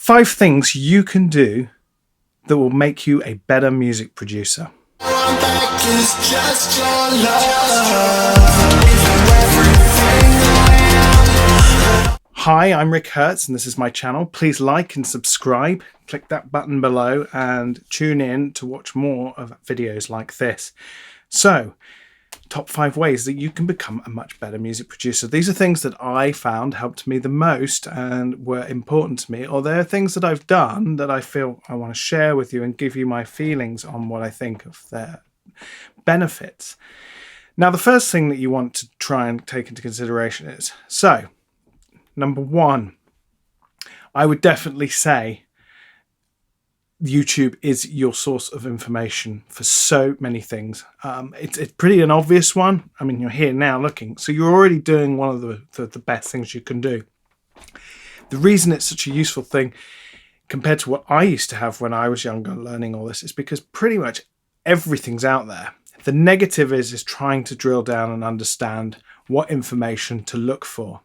5 things you can do that will make you a better music producer. Hi, I'm Rick Hertz and this is my channel. Please like and subscribe. Click that button below and tune in to watch more of videos like this. So, top 5 ways that you can become a much better music producer. These are things that I found helped me the most and were important to me, or they're things that I've done that I feel I want to share with you and give you my feelings on what I think of their benefits. Now, the first thing that you want to try and take into consideration is, number 1, I would definitely say YouTube is your source of information for so many things. It's pretty an obvious one. I mean, you're here now looking, so you're already doing one of the best things you can do. The reason it's such a useful thing compared to what I used to have when I was younger learning all this is because pretty much everything's out there. The negative is trying to drill down and understand what information to look for.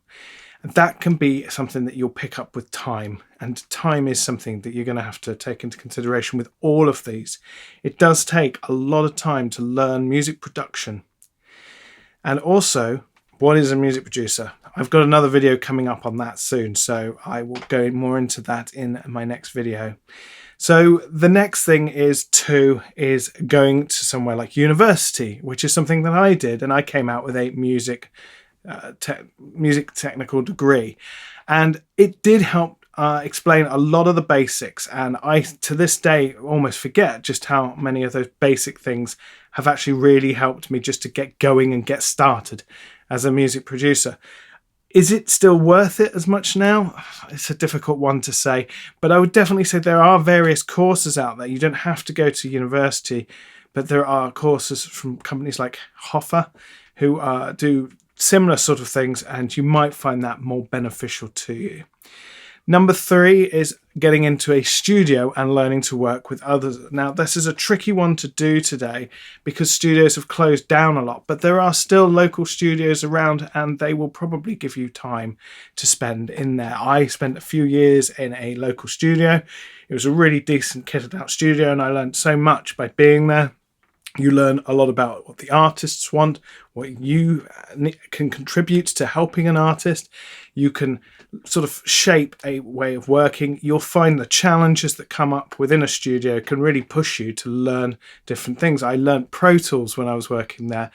And that can be something that you'll pick up with time, and time is something that you're going to have to take into consideration with all of these. It does take a lot of time to learn music production. And also, what is a music producer? I've got another video coming up on that soon, so I will go more into that in my next video. So the next thing is going to somewhere like university, which is something that I did, and I came out with a music technical degree, and it did help explain a lot of the basics, and I to this day almost forget just how many of those basic things have actually really helped me just to get going and get started as a music producer. Is it still worth it as much now? It's a difficult one to say, but I would definitely say there are various courses out there. You don't have to go to university, but there are courses from companies like Hoffer who do similar sort of things, and you might find that more beneficial to you. Number 3 is getting into a studio and learning to work with others. Now, this is a tricky one to do today because studios have closed down a lot, but there are still local studios around and they will probably give you time to spend in there. I spent a few years in a local studio. It was a really decent kitted out studio and I learned so much by being there. You learn a lot about what the artists want, what you can contribute to helping an artist. You can sort of shape a way of working. You'll find the challenges that come up within a studio can really push you to learn different things. I learned Pro Tools when I was working there,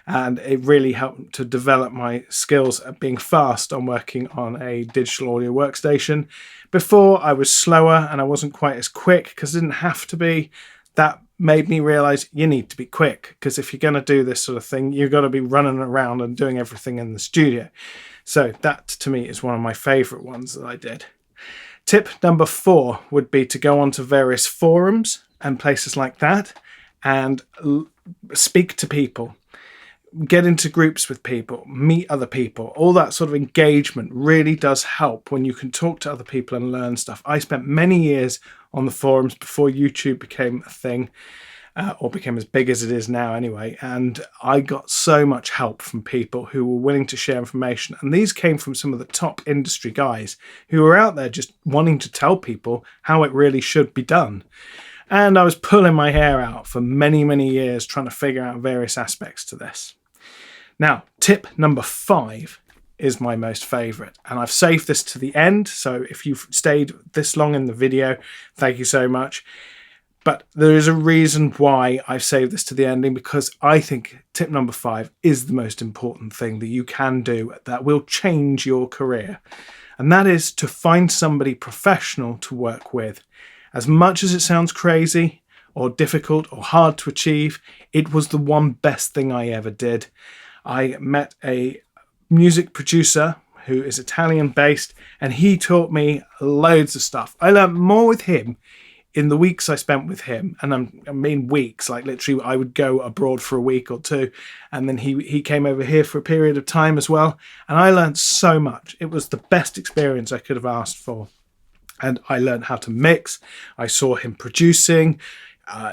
and it really helped to develop my skills at being fast on working on a digital audio workstation. Before, I was slower and I wasn't quite as quick because I didn't have to be. That made me realize you need to be quick, because if you're going to do this sort of thing, you've got to be running around and doing everything in the studio. So that to me is one of my favorite ones that I did. Tip number 4 would be to go onto various forums and places like that and speak to people. Get into groups with people, meet other people. All that sort of engagement really does help when you can talk to other people and learn stuff. I spent many years on the forums before YouTube became a thing, or became as big as it is now anyway, and I got so much help from people who were willing to share information, and these came from some of the top industry guys who were out there just wanting to tell people how it really should be done. And I was pulling my hair out for many, many years trying to figure out various aspects to this. Now, tip number 5 is my most favorite, and I've saved this to the end, so if you've stayed this long in the video, thank you so much. But there is a reason why I've saved this to the ending, because I think tip number 5 is the most important thing that you can do that will change your career, and that is to find somebody professional to work with. As much as it sounds crazy or difficult or hard to achieve, it was the one best thing I ever did. I met a music producer who is Italian based, and he taught me loads of stuff. I learned more with him in the weeks I spent with him, and I mean weeks, like literally I would go abroad for a week or two, and then he came over here for a period of time as well, and I learned so much. It was the best experience I could have asked for. And I learned how to mix. I saw him producing.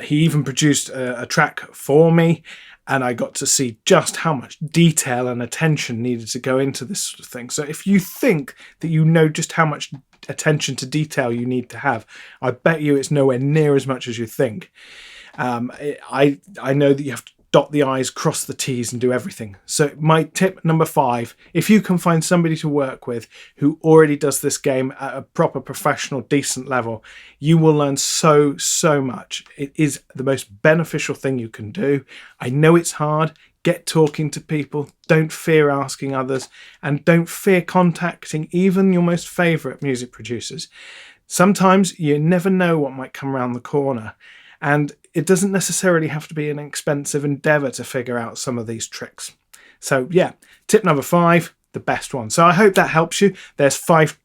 He even produced a track for me, and I got to see just how much detail and attention needed to go into this sort of thing. So if you think that you know just how much attention to detail you need to have. I bet you it's nowhere near as much as you think. I know that you have to dot the I's, cross the T's and do everything. So my tip number 5, if you can find somebody to work with who already does this game at a proper professional, decent level, you will learn so much. It is the most beneficial thing you can do. I know it's hard. Get talking to people. Don't fear asking others, and don't fear contacting even your most favourite music producers. Sometimes you never know what might come around the corner. And it doesn't necessarily have to be an expensive endeavour to figure out some of these tricks. So yeah, tip number 5, the best one. So I hope that helps you. There's five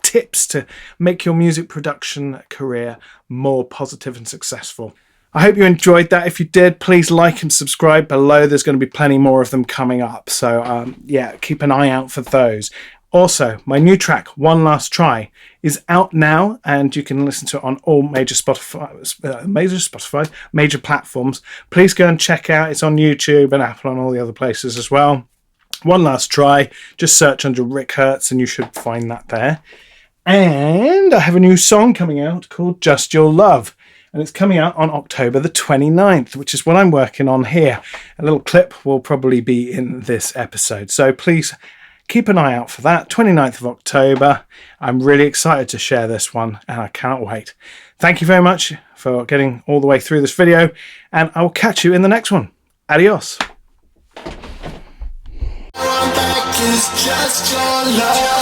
tips to make your music production career more positive and successful. I hope you enjoyed that. If you did, please like and subscribe below. There's going to be plenty more of them coming up. So yeah, keep an eye out for those. Also, my new track, One Last Try, is out now, and you can listen to it on all major platforms. Please go and check out. It's on YouTube and Apple and all the other places as well. One Last Try. Just search under Rick Hertz and you should find that there. And I have a new song coming out called Just Your Love. And it's coming out on October the 29th, which is what I'm working on here. A little clip will probably be in this episode. So please keep an eye out for that, 29th of October. I'm really excited to share this one and I cannot wait. Thank you very much for getting all the way through this video, and I will catch you in the next one. Adios. Just your love.